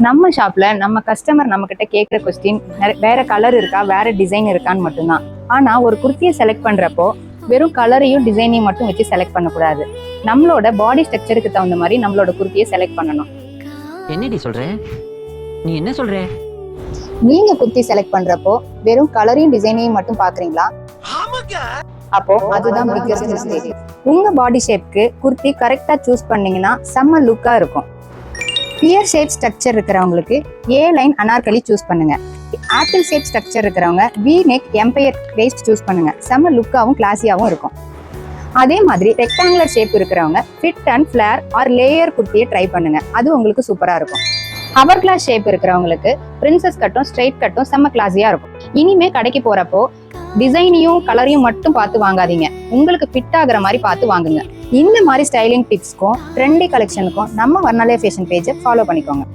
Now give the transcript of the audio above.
நம்ம ஷாப்ல நம்ம கஸ்டமர் நம்ம கிட்ட கேட்குற கொஸ்டின் வேற கலர் இருக்கா, வேற டிசைன் இருக்கான்னு மட்டும்தான். ஆனா ஒரு குர்த்தியை செலக்ட் பண்றப்போ வெறும் கலரையும் டிசைனையும் மட்டும் வச்சு செலக்ட் பண்ணக்கூடாது. நம்மளோட பாடி ஸ்ட்ரக்சருக்கு தகுந்த மாதிரி நம்மளோட குர்த்தியை செலக்ட் பண்ணணும். என்னடி சொல்ற? நீ என்ன சொல்ற? நீங்க குர்த்தி செலக்ட் பண்றப்போ வெறும் கலரையும் டிசைனையும் மட்டும் பாக்குறீங்களா? அப்போ அதுதான் பிக்கஸ்ட் மிஸ்டேக். உங்க பாடி ஷேப்க்கு குர்த்தி கரெக்டா சூஸ் பண்ணீங்கன்னா செம்ம லுக்கா இருக்கும். பியர் ஷேப் ஸ்ட்ரக்சர் இருக்கிறவங்களுக்கு ஏ லைன் அனார்கலி சூஸ் பண்ணுங்க. ஆப்பிள் ஷேப் ஸ்ட்ரக்சர் இருக்கிறவங்க V neck empire waist choose பண்ணுங்க. செம்ம லுக்காவும் கிளாஸியாவும் இருக்கும். அதே மாதிரி ரெக்டாங்குலர் ஷேப் இருக்கிறவங்க fit and flare or layer குர்த்தியை ட்ரை பண்ணுங்க. அது உங்களுக்கு சூப்பரா இருக்கும். ஹவர் கிளாஸ் ஷேப் இருக்கிறவங்களுக்கு பிரின்சஸ் கட்டும் ஸ்ட்ரைட் கட்டும் செம்ம கிளாஸியா இருக்கும். இனிமே கடைக்கு போறப்போ டிசைனையும் கலரையும் மட்டும் பார்த்து வாங்காதீங்க. உங்களுக்கு ஃபிட் ஆகுற மாதிரி பார்த்து வாங்குங்க. இந்த மாதிரி ஸ்டைலிங் டிப்ஸ்க்கும் ட்ரெண்டி கலெக்ஷனுக்கும் நம்ம வர்ணாலயா ஃபேஷன் பேஜை ஃபாலோ பண்ணிக்கோங்க.